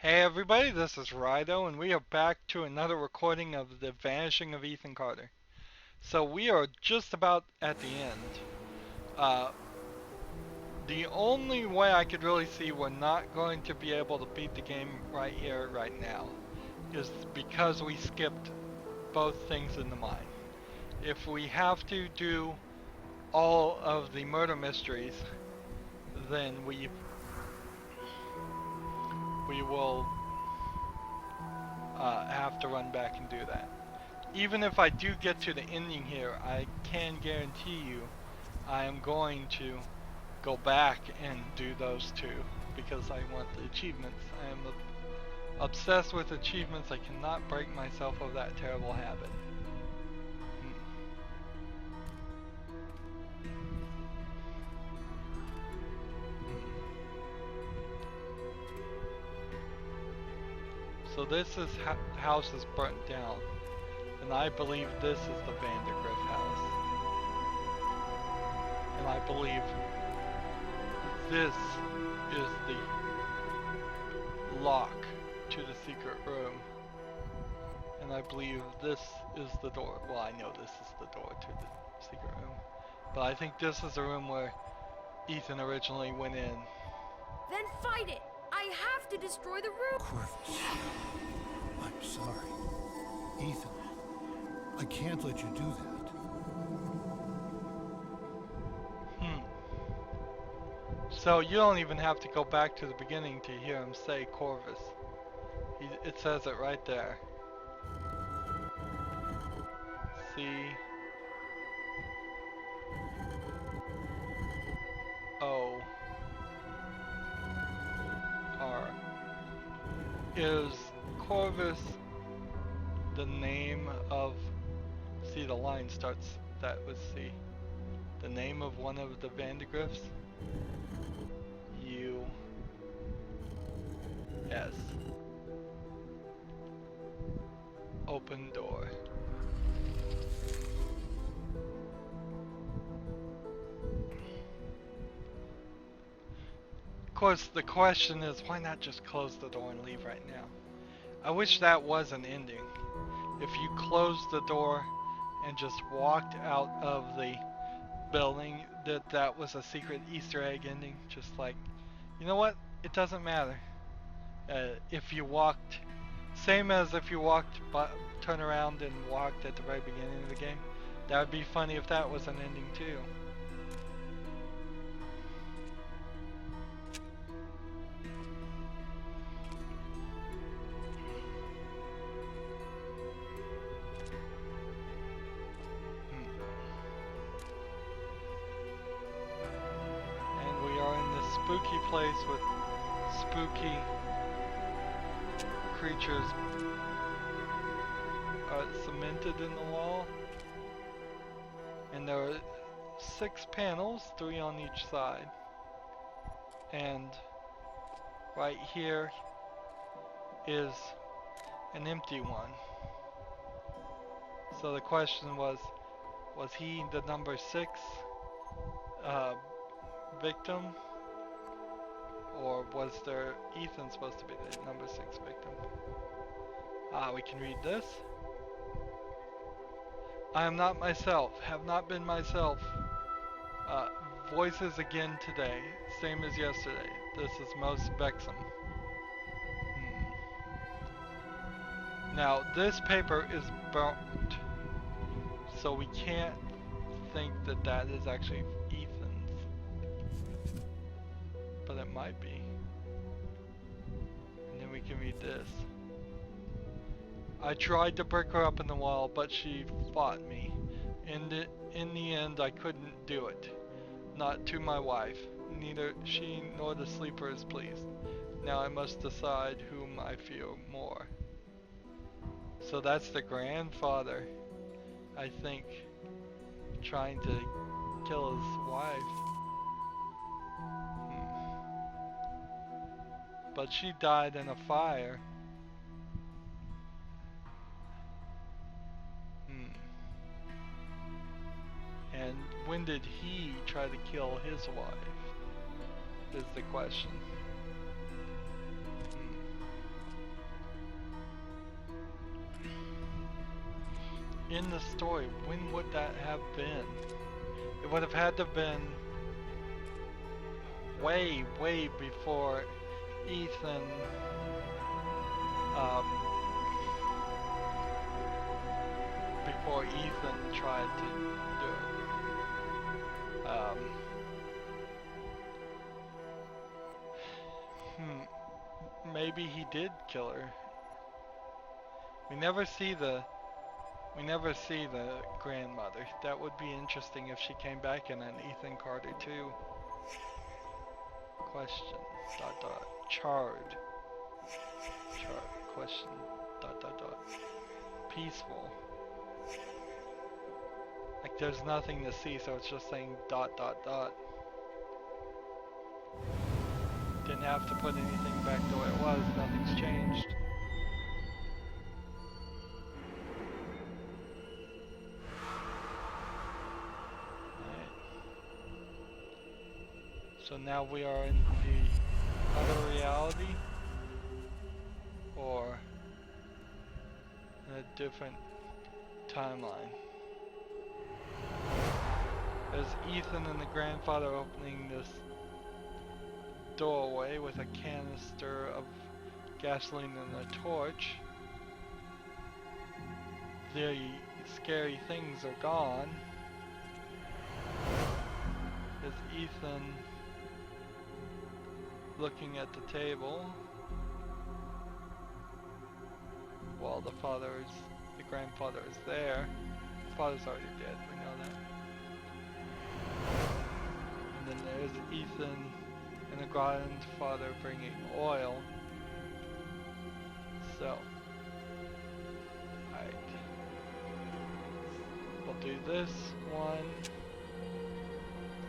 Hey everybody, this is Rydo, and we are back to another recording of the Vanishing of Ethan Carter. So we are just about at the end. Uh, the only way I could really see we're not going to be able to beat the game right here, right now, is because we skipped both things in the mine. If we have to do all of the murder mysteries, then we will have to run back and do that. Even if I do get to the ending here, I can guarantee you I am going to go back and do those two because I want the achievements. I am obsessed with achievements. I cannot break myself of that terrible habit. Hmm. So this is house is burnt down, and I believe this is the Vandergrift house, and I believe this is the lock to the secret room. And I believe this is the door. Well, I know this is the door to the secret room. But I think this is the room where Ethan originally went in. Then fight it! I have to destroy the room! Corvus, I'm sorry. Ethan, I can't let you do that. So you don't even have to go back to the beginning to hear him say Corvus. It says it right there. C O R. Is Corvus the name of... See, the line starts that with C. The name of one of the Vandergrifts? U-S. Open door. Of course, the question is, why not just close the door and leave right now? I wish that was an ending. If you closed the door and just walked out of the building, that was a secret Easter egg ending. Just like, you know what? It doesn't matter. If you walked, same as if you walked, turn around and walked at the very beginning of the game. That would be funny if that was an ending too. And we are in this spooky place with spooky creatures cemented in the wall. And there are 6 panels, 3 on each side. And right here is an empty one. So the question was he the number 6 victim? Or was there Ethan supposed to be the number 6 victim? We can read this. I am not myself, have not been myself. Voices again today, same as yesterday. This is most vexing. Now, this paper is burnt, so we can't think that that is actually Ethan's. But it might be. And then we can read this. I tried to break her up in the wall, but she fought me. In the end, I couldn't do it. Not to my wife. Neither she nor the sleeper is pleased. Now I must decide whom I fear more. So that's the grandfather, I think, trying to kill his wife. But she died in a fire. And when did he try to kill his wife? Is the question. in the story, when would that have been? It would have had to have been way, way before Ethan um, tried to do it. Maybe he did kill her. We never see the grandmother. That would be interesting if she came back in an Ethan Carter 2. Question. ... Charred. Question. ... Peaceful. Like there's nothing to see, so it's just saying ... Didn't have to put anything back the way it was. Nothing's changed. So now we are in the other reality, or in a different timeline. There's Ethan and the grandfather opening this doorway with a canister of gasoline and a torch. The scary things are gone. There's Ethan looking at the table while the grandfather is there. The father's already dead, we know that. And then there's Ethan and the grandfather bringing oil. So, alright. We'll do this one,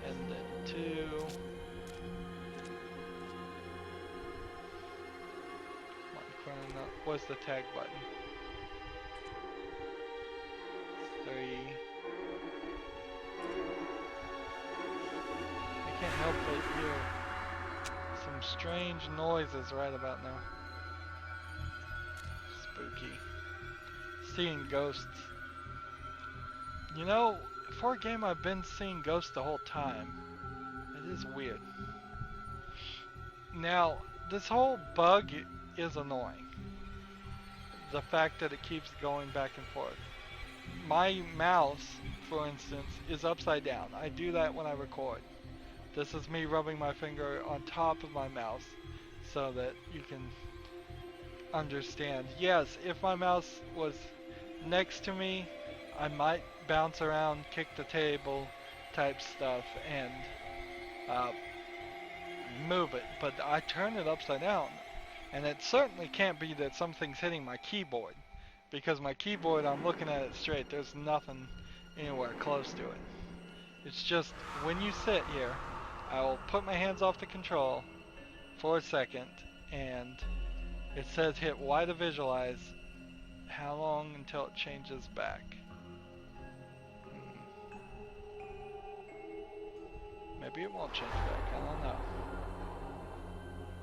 and then two. What's the tag button? 3. I can't help but hear some strange noises right about now. Spooky. Seeing ghosts. You know, for a game I've been seeing ghosts the whole time. It is weird. Now, this whole bug is annoying. The fact that it keeps going back and forth. My mouse, for instance, is upside down. I do that when I record. This is me rubbing my finger on top of my mouse so that you can understand. Yes, if my mouse was next to me, I might bounce around, kick the table type stuff, and move it. But I turn it upside down. And it certainly can't be that something's hitting my keyboard, because my keyboard, I'm looking at it straight, there's nothing anywhere close to it. It's just, when you sit here, I will put my hands off the control for a second, and it says hit Y to visualize. How long until it changes back? Maybe it won't change back, I don't know.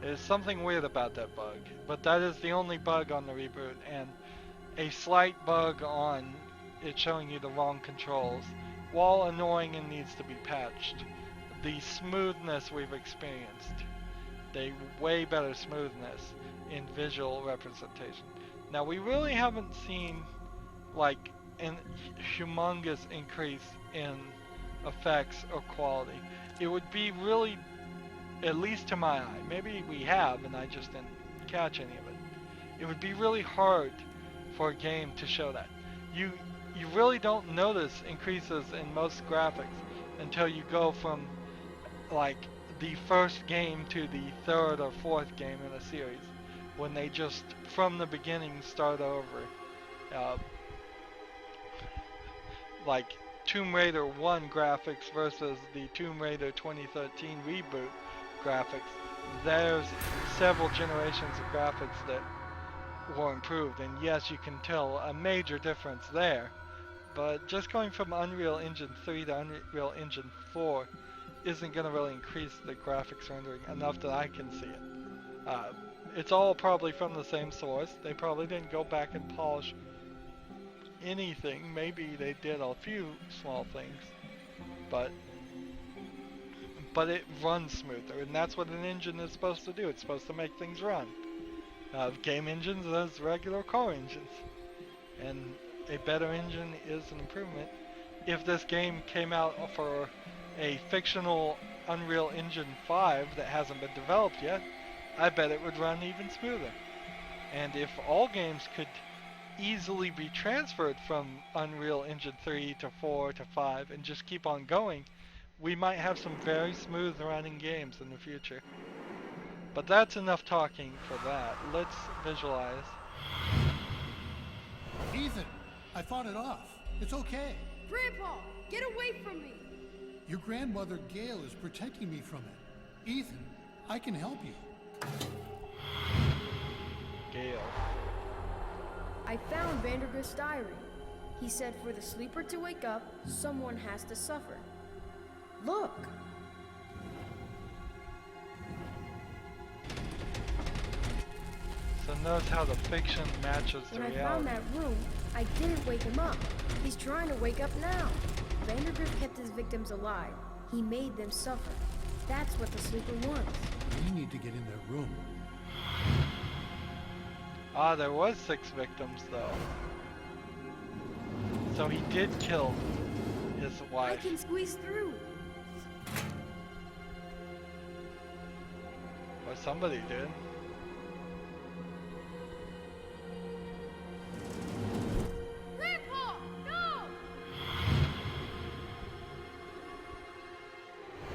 There's something weird about that bug, but that is the only bug on the reboot, and a slight bug on it showing you the wrong controls. While annoying and needs to be patched, the smoothness we've experienced, the way better smoothness in visual representation. Now we really haven't seen like a humongous increase in effects or quality. It would be really, at least to my eye, maybe we have and I just didn't catch any of it. It would be really hard for a game to show that. You really don't notice increases in most graphics until you go from like the first game to the third or fourth game in a series, when they just from the beginning start over. Like Tomb Raider 1 graphics versus the Tomb Raider 2013 reboot graphics, there's several generations of graphics that were improved, and yes, you can tell a major difference there, but just going from Unreal Engine 3 to Unreal Engine 4 isn't going to really increase the graphics rendering enough that I can see it. It's all probably from the same source. They probably didn't go back and polish anything. Maybe they did a few small things, but it runs smoother, and that's what an engine is supposed to do. It's supposed to make things run. Game engines as regular car engines, and a better engine is an improvement. If this game came out for a fictional Unreal Engine 5 that hasn't been developed yet, I bet it would run even smoother. And if all games could easily be transferred from Unreal Engine 3 to 4 to 5 and just keep on going, we might have some very smooth running games in the future. But that's enough talking for that. Let's visualize. Ethan, I fought it off. It's okay. Grandpa, get away from me! Your grandmother Gail is protecting me from it. Ethan, I can help you. Gale. I found Vandergrift's diary. He said for the sleeper to wake up, someone has to suffer. Look! So notice how the fiction matches the When I reality. found that room, I didn't wake him up. He's trying to wake up now. Vandergrift kept his victims alive. He made them suffer. That's what the sleeper wants. We need to get in that room. Ah, there was 6 victims though. So he did kill his I wife. can squeeze through. Or somebody did. Grandpa, no!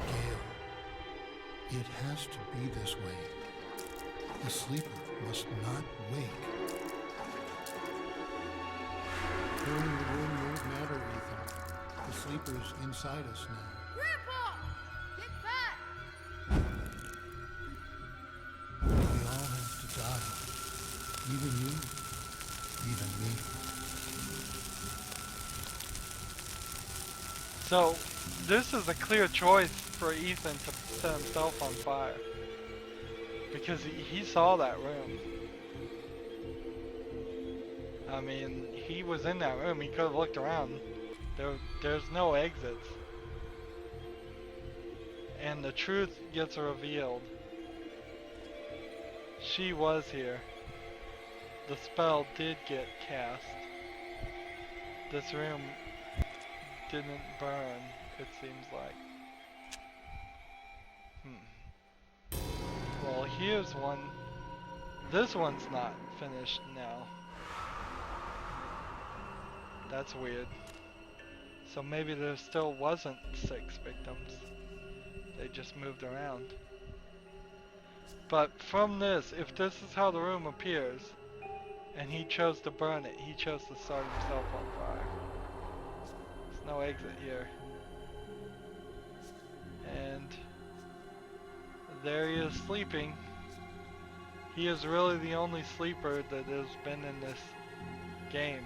Gail, it has to be this way. The sleeper must not wake. Clearing the room won't matter, Ethan. The sleeper's inside us now. Grandpa! Get back! We all have to die. Even you. Even me. So this is a clear choice for Ethan to set himself on fire. Because he saw that room. I mean, he was in that room. He could have looked around. There's no exits. And the truth gets revealed. She was here. The spell did get cast. This room didn't burn, it seems like. Well, here's one. This one's not finished now. That's weird. So maybe there still wasn't 6 victims. They just moved around. But from this, if this is how the room appears, and he chose to burn it, he chose to start himself on fire. There's no exit here. And there he is sleeping. He is really the only sleeper that has been in this game.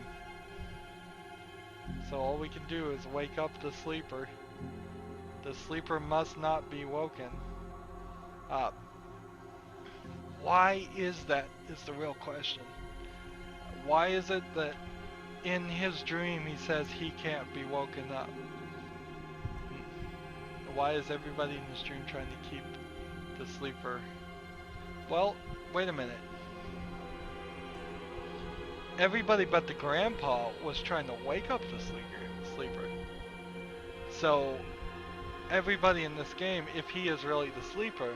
So all we can do is wake up the sleeper. The sleeper must not be woken up. Why is that is the real question. Why is it that in his dream he says he can't be woken up? Why is everybody in his dream trying to keep the sleeper? Well, wait a minute. Everybody but the grandpa was trying to wake up the sleeper. So everybody in this game, if he is really the sleeper,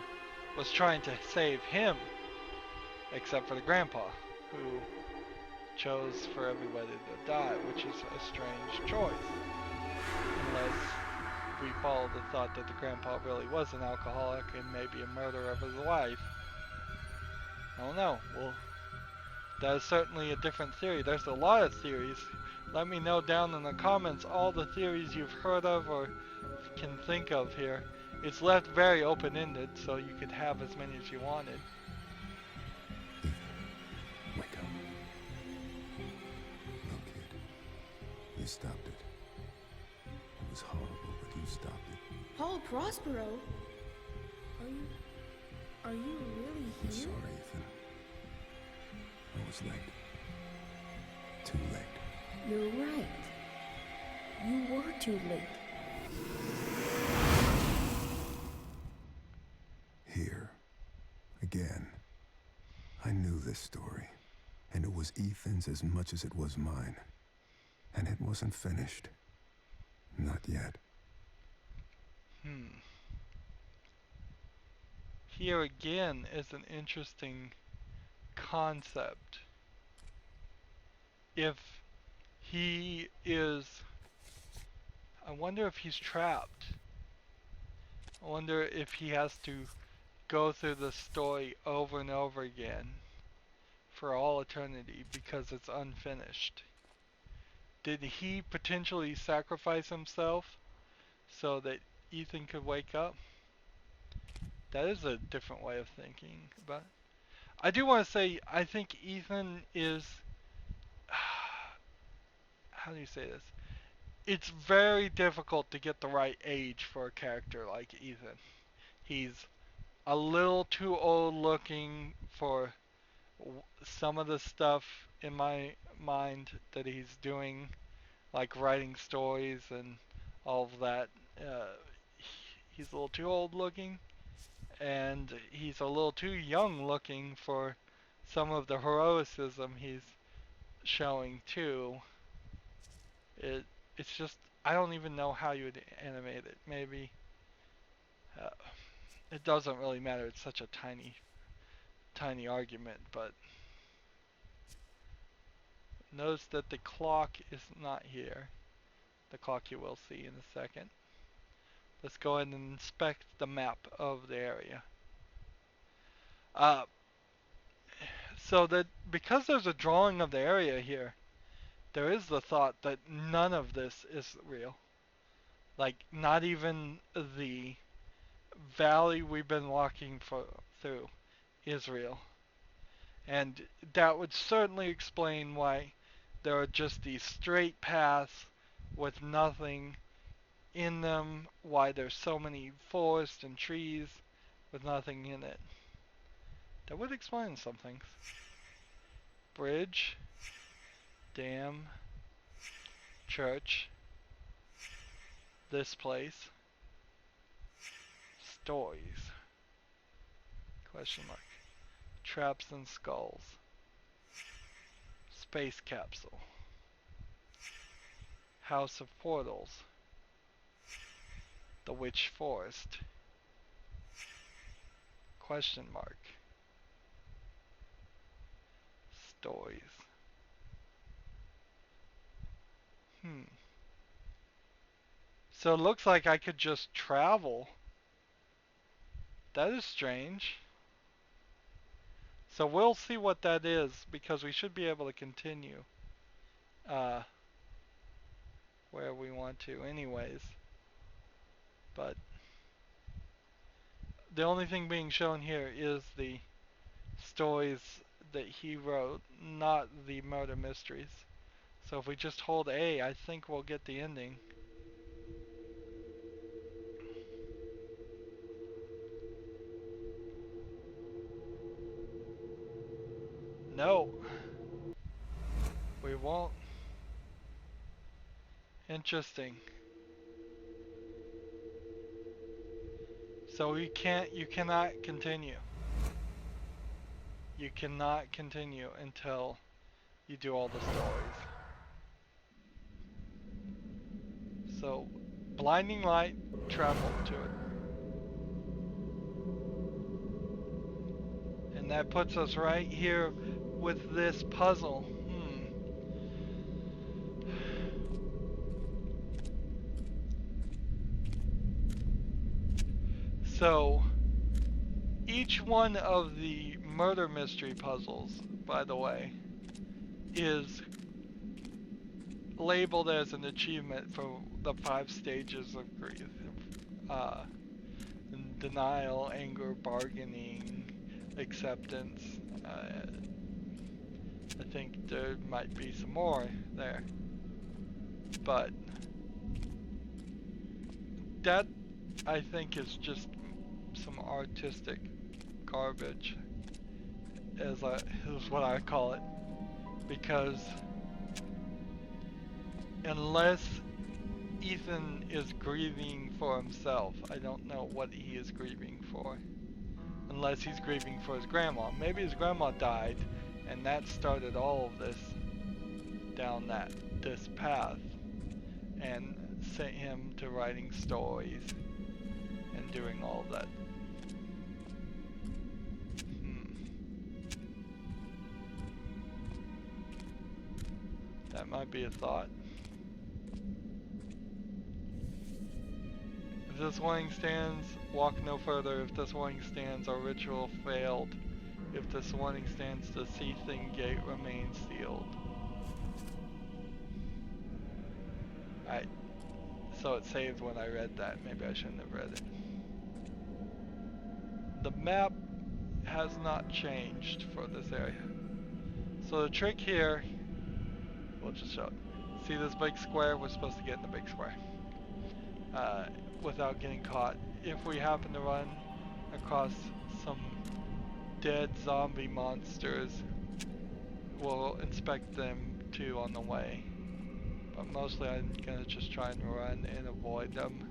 was trying to save him, except for the grandpa, who chose for everybody to die, which is a strange choice. Unless we follow the thought that the grandpa really was an alcoholic and maybe a murderer of his wife. I don't know. Well, that is certainly a different theory. There's a lot of theories. Let me know down in the comments all the theories you've heard of or can think of here. It's left very open-ended, so you could have as many as you wanted. Ethan, wake up. No, kid. You stopped it. It was horrible, but you stopped it. Paul Prospero? Are you really I'm here? sorry, Ethan. I was late. Too late. You're right. You were too late. Here. Again. I knew this story. And it was Ethan's as much as it was mine. And it wasn't finished. Not yet. Here again is an interesting concept. If he is... I wonder if he's trapped. I wonder if he has to go through the story over and over again for all eternity because it's unfinished. Did he potentially sacrifice himself so that Ethan could wake up? That is a different way of thinking about it. I do want to say, I think Ethan is... how do you say this? It's very difficult to get the right age for a character like Ethan. He's a little too old looking for some of the stuff in my mind that he's doing, like writing stories and all of that. He's a little too old looking, and he's a little too young looking for some of the heroicism he's showing too. It's just, I don't even know how you would animate it. Maybe uh, it doesn't really matter. It's such a tiny argument, but notice that the clock is not here. The clock you will see in a second. Let's go ahead and inspect the map of the area. So that because there's a drawing of the area here, there is the thought that none of this is real. Like, not even the valley we've been walking through is real. And that would certainly explain why there are just these straight paths with nothing in them, why there's so many forests and trees with nothing in it. That would explain some things. Bridge, dam, church, this place, stories, question mark, traps and skulls, space capsule, house of portals, the witch forest, question mark, stories. So it looks like I could just travel. That is strange. So we'll see what that is, because we should be able to continue where we want to anyways. But the only thing being shown here is the stories that he wrote, not the murder mysteries. So if we just hold A, I think we'll get the ending. No, we won't. Interesting. So you cannot continue. You cannot continue until you do all the stories. So, blinding light, travel to it. And that puts us right here with this puzzle. So, each one of the murder mystery puzzles, by the way, is labeled as an achievement for the 5 stages of grief. Denial, anger, bargaining, acceptance. I think there might be some more there. But that, I think, is just some artistic garbage, is what I call it, because unless Ethan is grieving for himself. I don't know what he is grieving for. Unless he's grieving for his grandma. Maybe his grandma died, and that started all of this down this path, and sent him to writing stories and doing all of that. That might be a thought. If this warning stands, walk no further. If this warning stands, our ritual failed. If this warning stands, the Ethan gate remains sealed. Alright, so it saved when I read that. Maybe I shouldn't have read it. The map has not changed for this area. So the trick here, we'll just show it. See this big square? We're supposed to get in the big square. Without getting caught. If we happen to run across some dead zombie monsters, we'll inspect them too on the way. But mostly I'm gonna just try and run and avoid them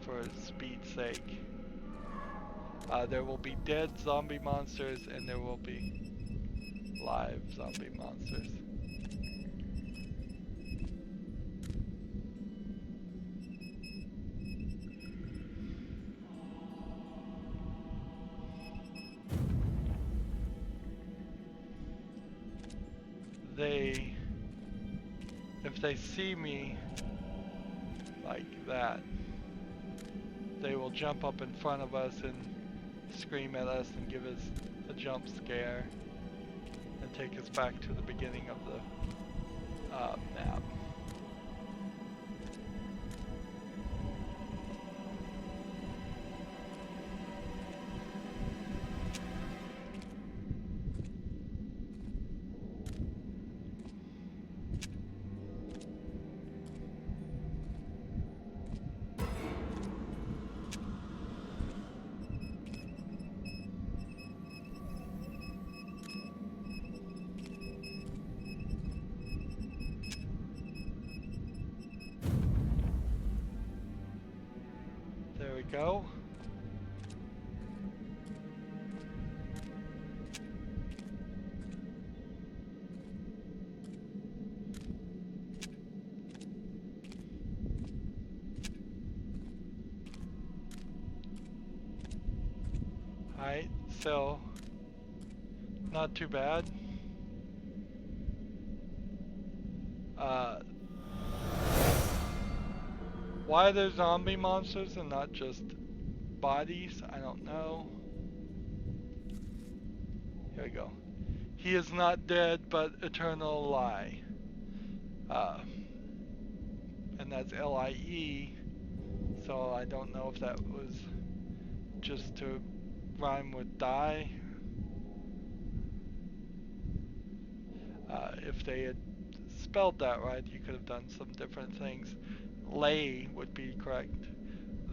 for speed's sake. There will be dead zombie monsters and there will be live zombie monsters. If they see me like that, they will jump up in front of us and scream at us and give us a jump scare and take us back to the beginning of the map. There we go. Alright, so not too bad. Why they're zombie monsters and not just bodies, I don't know. Here we go. He is not dead, but eternal lie. And that's L-I-E, so I don't know if that was just to rhyme with die. If they had spelled that right, you could have done some different things. Lay would be correct.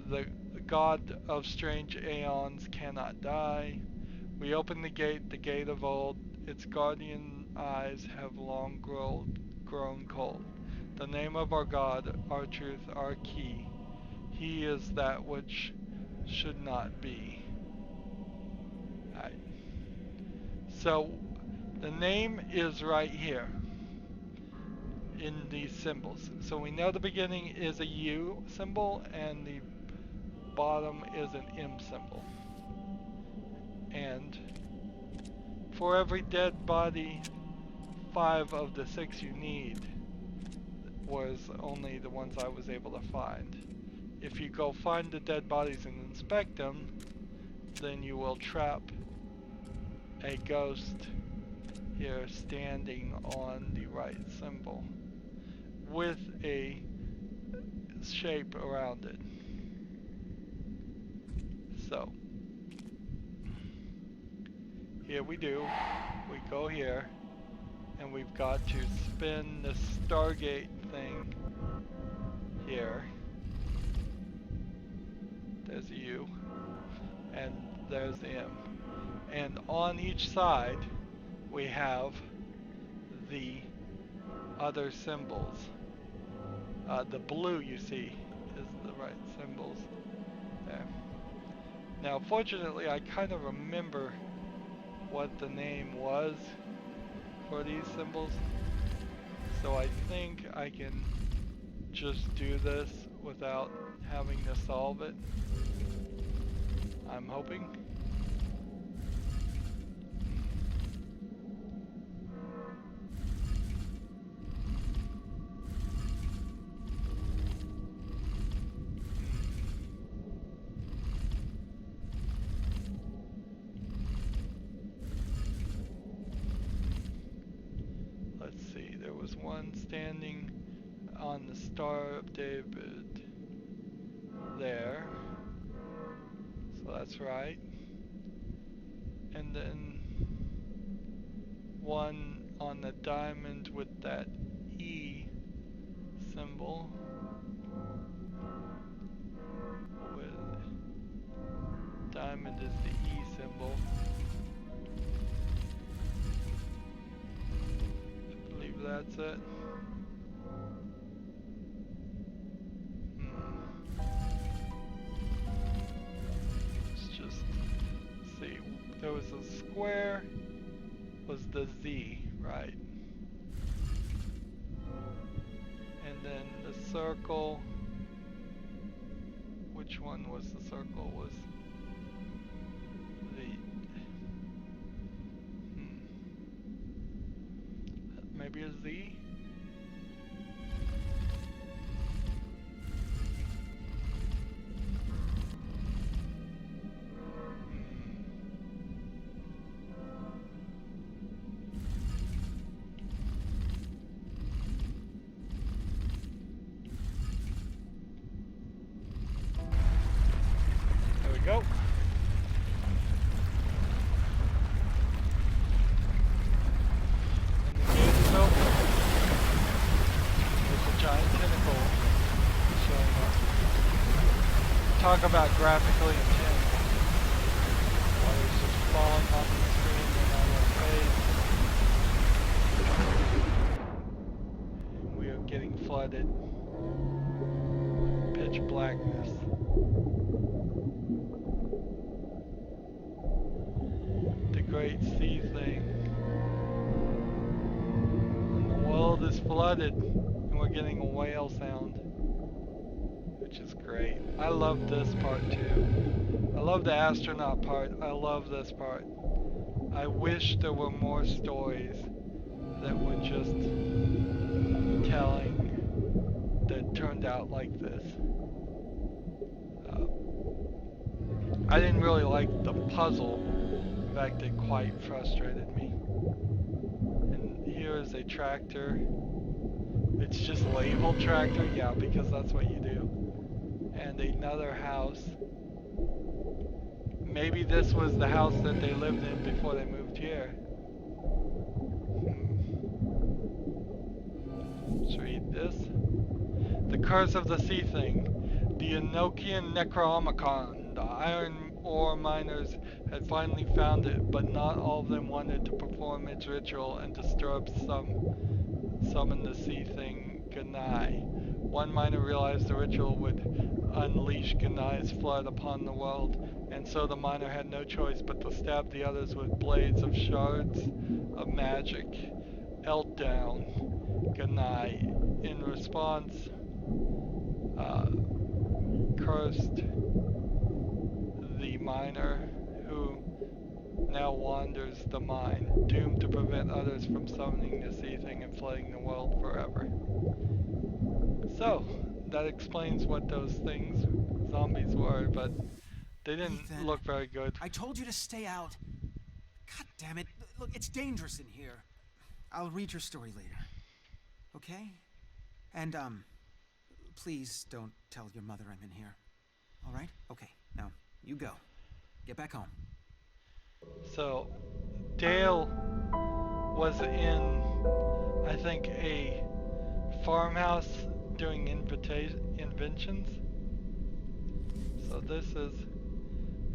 The god of strange aeons cannot die. We open the gate of old. Its guardian eyes have long grown cold. The name of our God, our truth, our key. He is that which should not be. Alright. So, the name is right here in these symbols. So we know the beginning is a U symbol and the bottom is an M symbol. And for every dead body, 5 of the 6 you need was only the ones I was able to find. If you go find the dead bodies and inspect them, then you will trap a ghost here standing on the right symbol with a shape around it. So here we do. We go here and we've got to spin the Stargate thing here. There's a U and there's the M. And on each side we have the other symbols. The blue you see is the right symbols there. Now, fortunately, I kind of remember what the name was for these symbols, so I think I can just do this without having to solve it. I'm hoping. Let's see, there was one standing on the Star of David there, so that's right. And then one on the diamond with that E symbol, with diamond is the E symbol. I believe that's it. Let's just see. There was a square, was the Z, right? And then the circle, which one was the circle? Was the maybe a Z? There we go. And the gate is open. There's a giant tentacle showing up. Talk about graphically intense. Water's just falling off the screen and on our face. We are getting flooded. Pitch blackness. The great sea thing. And the world is flooded, and we're getting a whale sound, which is great. I love this part too. I love the astronaut part. I love this part. I wish there were more stories that were just telling that turned out like this. I didn't really like the puzzle. In fact, it quite frustrated me. And here is a tractor. It's just labeled tractor, yeah, because that's what you do. And another house. Maybe this was the house that they lived in before they moved here. Let's read this. The Curse of the Sea Thing. The Enochian Necronomicon. The iron ore miners had finally found it, but not all of them wanted to perform its ritual and disturb summon the sea thing, Ganai. One miner realized the ritual would unleash Ganai's flood upon the world, and so the miner had no choice but to stab the others with blades of shards of magic. Eltdown, Ganai. In response, cursed the miner, who now wanders the mine, doomed to prevent others from summoning the sea thing and flooding the world forever. So, that explains what those things, zombies, were, but they didn't Ethan, look very good. I told you to stay out. God damn it. Look, it's dangerous in here. I'll read your story later. Okay? And, please don't tell your mother I'm in here. All right? Okay, now, you go. Get back home. So, Dale was in, I think, a farmhouse doing inventions. So this is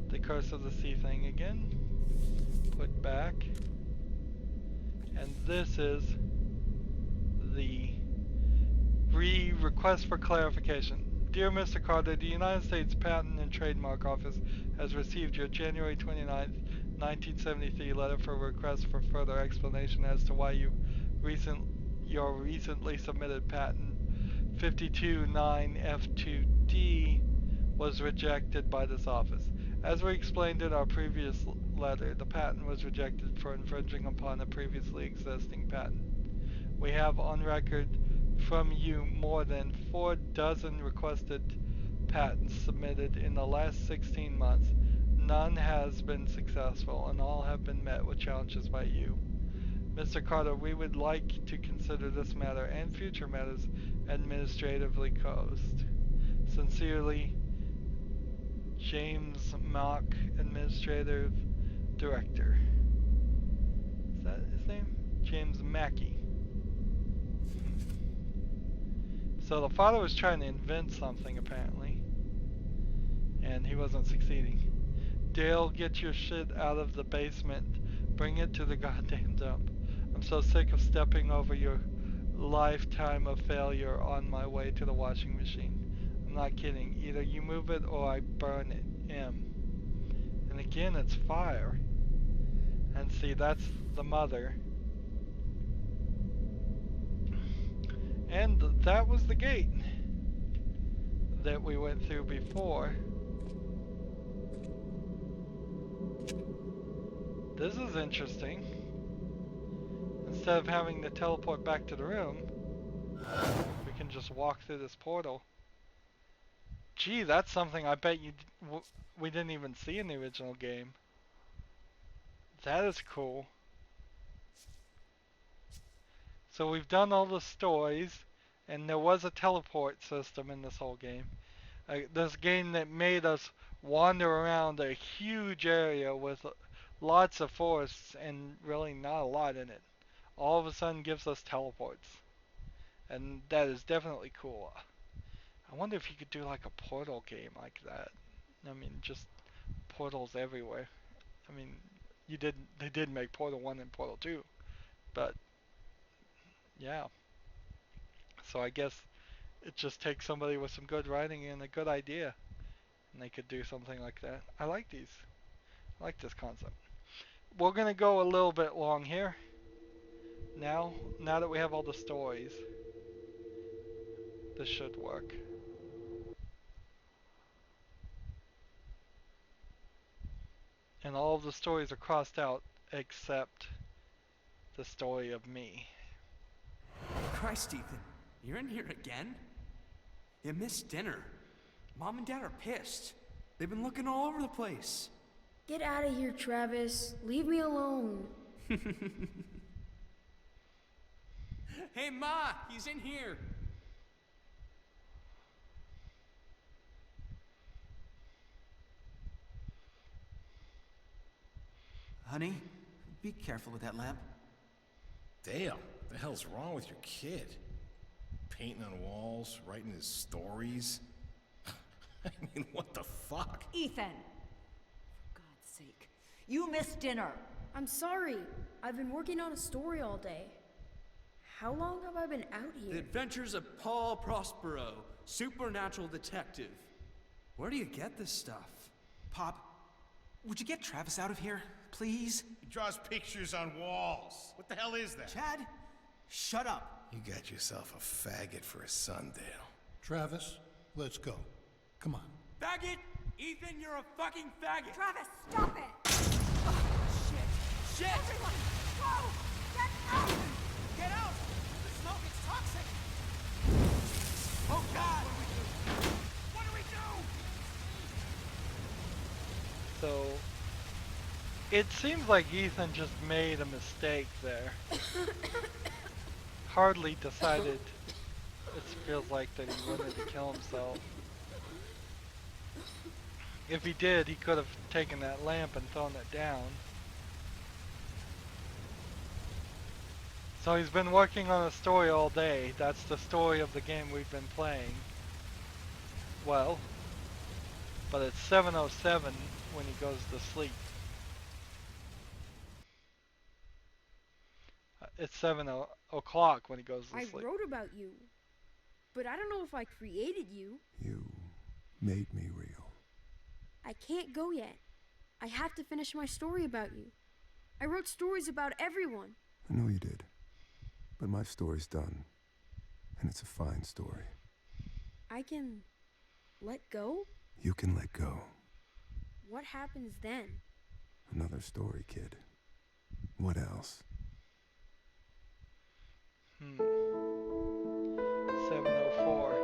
the Curse of the Sea Thing again. Put back. And this is the Request for clarification. Dear Mr. Carter, the United States Patent and Trademark Office has received your January 29th, 1973 letter for request for further explanation as to why your recently submitted patent 529F2D was rejected by this office. As we explained in our previous letter, the patent was rejected for infringing upon a previously existing patent. We have on record from you more than 4 dozen requested patents submitted in the last 16 months. None has been successful, and all have been met with challenges by you. Mr. Carter, we would like to consider this matter and future matters administratively closed. Sincerely, James Mock, Administrative Director. Is that his name? James Mackey. So the father was trying to invent something, apparently. And he wasn't succeeding. Dale, get your shit out of the basement. Bring it to the goddamn dump. I'm so sick of stepping over your lifetime of failure on my way to the washing machine. I'm not kidding. Either you move it or I burn it. And again, it's fire. And see, that's the mother. And that was the gate that we went through before. This is interesting. Instead of having to teleport back to the room, we can just walk through this portal. Gee, that's something I bet we didn't even see in the original game. That is cool. So we've done all the stories, and there was a teleport system in this whole game. This game that made us wander around a huge area with lots of forests and really not a lot in it. All of a sudden gives us teleports. And that is definitely cool. I wonder if you could do like a portal game like that. I mean, just portals everywhere. I mean, they did make Portal 1 and Portal 2. But, yeah. So I guess it just takes somebody with some good writing and a good idea. And they could do something like that. I like these. I like this concept. We're going to go a little bit long here. Now that we have all the stories, this should work. And all of the stories are crossed out except the story of me. Christ, Ethan, you're in here again? You missed dinner. Mom and Dad are pissed. They've been looking all over the place. Get out of here, Travis. Leave me alone. Hey, Ma, he's in here. Honey, be careful with that lamp. Dale, what the hell's wrong with your kid? Painting on walls, writing his stories. I mean, what the fuck? Ethan! For God's sake, you missed dinner. I'm sorry. I've been working on a story all day. How long have I been out The here? Adventures of Paul Prospero, supernatural detective. Where do you get this stuff? Pop, would you get Travis out of here, please? He draws pictures on walls. What the hell is that? Chad, shut up. You got yourself a faggot for a son, Dale. Travis, let's go. Come on. Faggot! Ethan, you're a fucking faggot! Travis, stop it! Shit! Shit! Everyone, go! Get out! Get out! The smoke is toxic! Oh God! What do we do? So, it seems like Ethan just made a mistake there. Hardly decided, it feels like, that he wanted to kill himself. If he did, he could have taken that lamp and thrown it down. So he's been working on a story all day. That's the story of the game we've been playing. Well, but it's 7:07 when he goes to sleep. It's 7 o'clock when he goes to I sleep. wrote about you. but I don't know if I created you. You made me real. I can't go yet. I have to finish my story about you. I wrote stories about everyone. I know you did. But my story's done. And it's a fine story. I can let go? You can let go. What happens then? Another story, kid. What else? 7:04.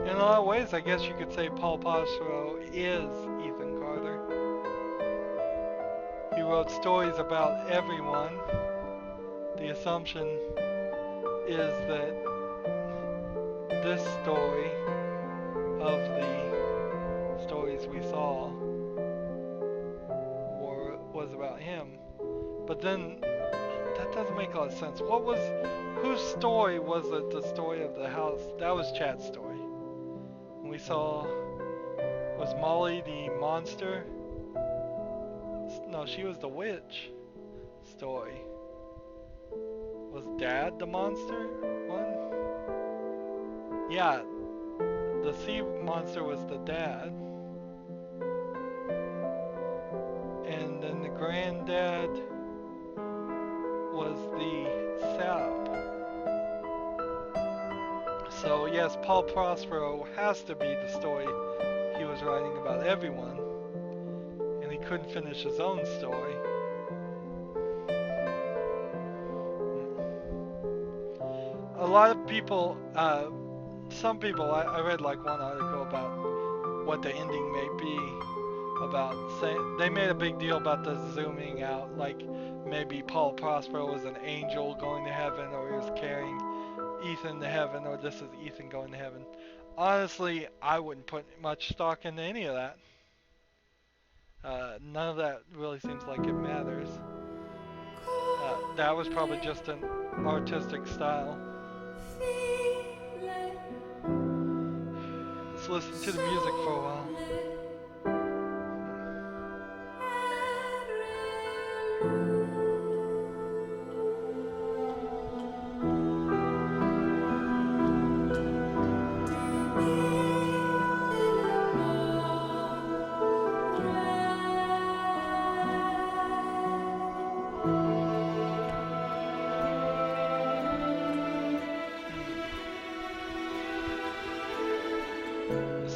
In a lot of ways, I guess you could say Paul Prospero is Ethan Carter. He wrote stories about everyone. The assumption is that this story of the stories we saw was about him. But then that doesn't make a lot of sense. Whose story was it? The story of the house? That was Chad's story. And we saw, was Molly the monster? No, she was the witch story. Was Dad the monster one? Yeah, the sea monster was the dad. And then the granddad was the sap. So yes, Paul Prospero has to be the story he was writing about everyone. And he couldn't finish his own story. A lot of people, some people, I read like one article about what the ending may be, about saying, they made a big deal about the zooming out, like maybe Paul Prospero was an angel going to heaven, or he was carrying Ethan to heaven, or this is Ethan going to heaven. Honestly, I wouldn't put much stock into any of that. None of that really seems like it matters. That was probably just an artistic style. Let's listen to the music for a while.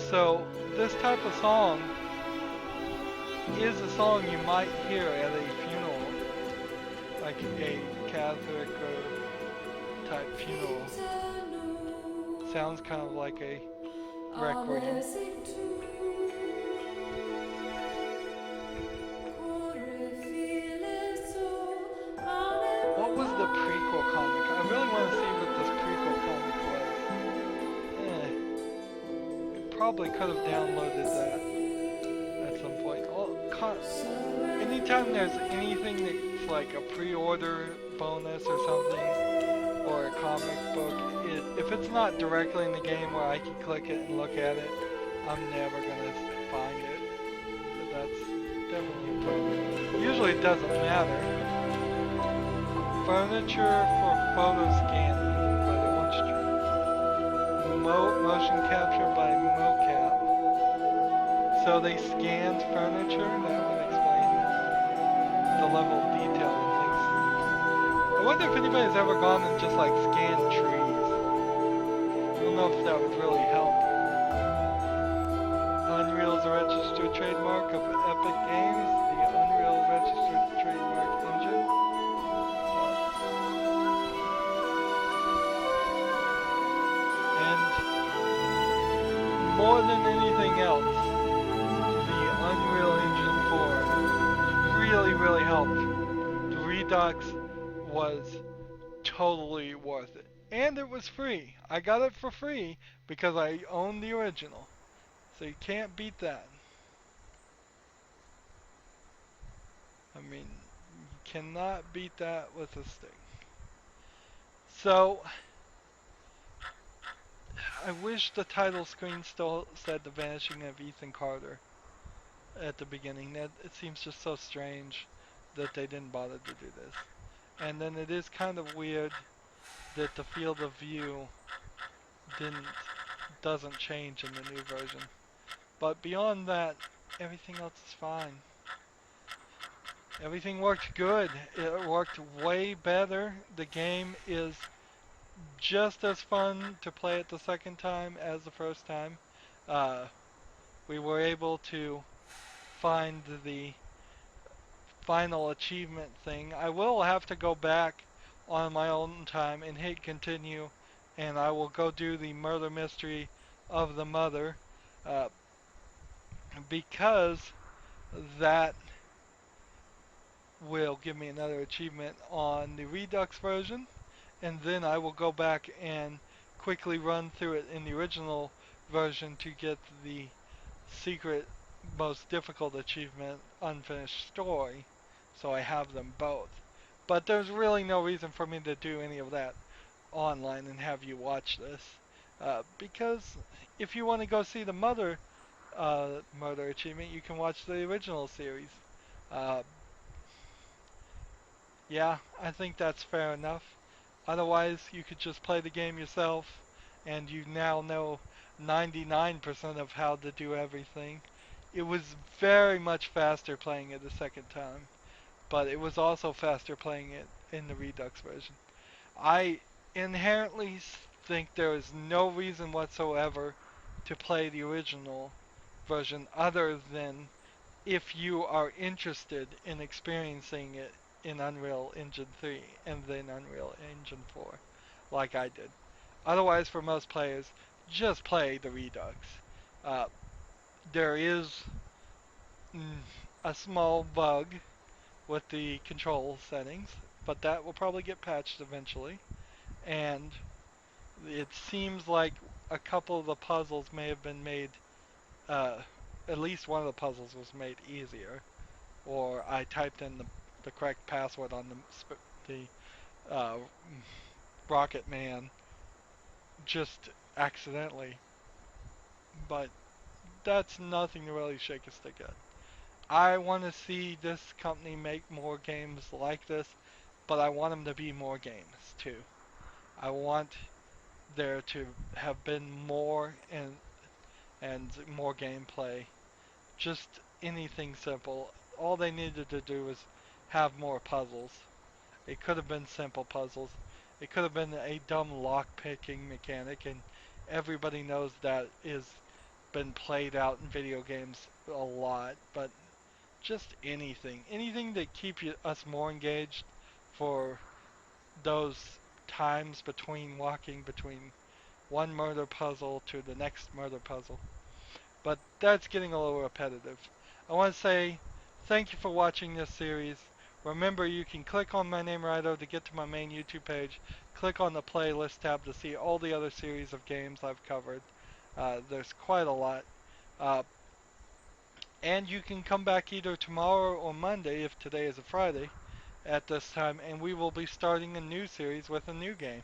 So, this type of song is a song you might hear at a funeral, like a Catholic or type funeral. Sounds kind of like a requiem. What was the prequel comic? I really want to see what this prequel comic was. Probably could have downloaded that at some point. Anytime there's anything that's like a pre-order bonus or something, or a comic book, if it's not directly in the game where I can click it and look at it, I'm never gonna find it. But that's definitely important. Usually it doesn't matter. Furniture for photo scanning by the Orange Tree. Motion capture by mocap. So they scanned furniture? That would explain the level of detail and things. I wonder if anybody's ever gone and just like scanned trees. I don't know if that would really help. Unreal is a registered trademark of Epic Games, the Unreal registered trademark engine. More than anything else, the Unreal Engine 4 really helped. The Redux was totally worth it. And it was free. I got it for free because I own the original. So you can't beat that. I mean, you cannot beat that with a stick. So, I wish the title screen still said The Vanishing of Ethan Carter. at the beginning. That it seems just so strange that they didn't bother to do this. And then it is kind of weird that the field of view didn't doesn't change in the new version. But beyond that, everything else is fine. Everything worked good. It worked way better. The game is just as fun to play it the second time as the first time. Uh, we were able to find the final achievement thing. I will have to go back on my own time and hit continue, and I will go do the murder mystery of the mother, uh, because that will give me another achievement on the Redux version, and then I will go back and quickly run through it in the original version to get the secret most difficult achievement, unfinished story, so I have them both. But there's really no reason for me to do any of that online and have you watch this, because if you want to go see the mother murder achievement, you can watch the original series. Uh, yeah, I think that's fair enough. Otherwise, you could just play the game yourself, and you now know 99% of how to do everything. It was very much faster playing it the second time, but it was also faster playing it in the Redux version. I inherently think there is no reason whatsoever to play the original version other than if you are interested in experiencing it in Unreal Engine 3 and then Unreal Engine 4, like I did. Otherwise, for most players, just play the Redux. Uh, there is a small bug with the control settings, but that will probably get patched eventually. And it seems like a couple of the puzzles may have been made, uh, at least one of the puzzles was made easier, or I typed in the correct password on the Rocket Man just accidentally. But that's nothing to really shake a stick at. I want to see this company make more games like this, but I want them to be more games too. I want there to have been more and more gameplay. Just anything simple. All they needed to do was have more puzzles. It could have been simple puzzles. It could have been a dumb lock picking mechanic, and everybody knows that is been played out in video games a lot, but just anything to keep us more engaged for those times between walking between one murder puzzle to the next murder puzzle. But that's getting a little repetitive. I want to say thank you for watching this series. Remember, you can click on my name Rydo to get to my main YouTube page. Click on the playlist tab to see all the other series of games I've covered. There's quite a lot. Uh, and you can come back either tomorrow or Monday, if today is a Friday, at this time, and we will be starting a new series with a new game.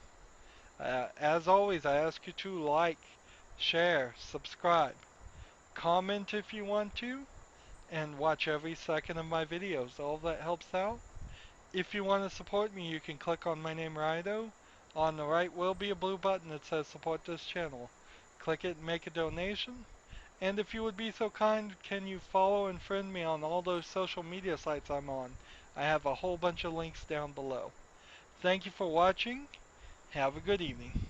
As always, I ask you to like, share, subscribe, comment if you want to, and watch every second of my videos. All that helps out. If you want to support me, you can click on my name Rydo. On the right will be a blue button that says support this channel. Click it and make a donation. And if you would be so kind, can you follow and friend me on all those social media sites I'm on? I have a whole bunch of links down below. Thank you for watching. Have a good evening.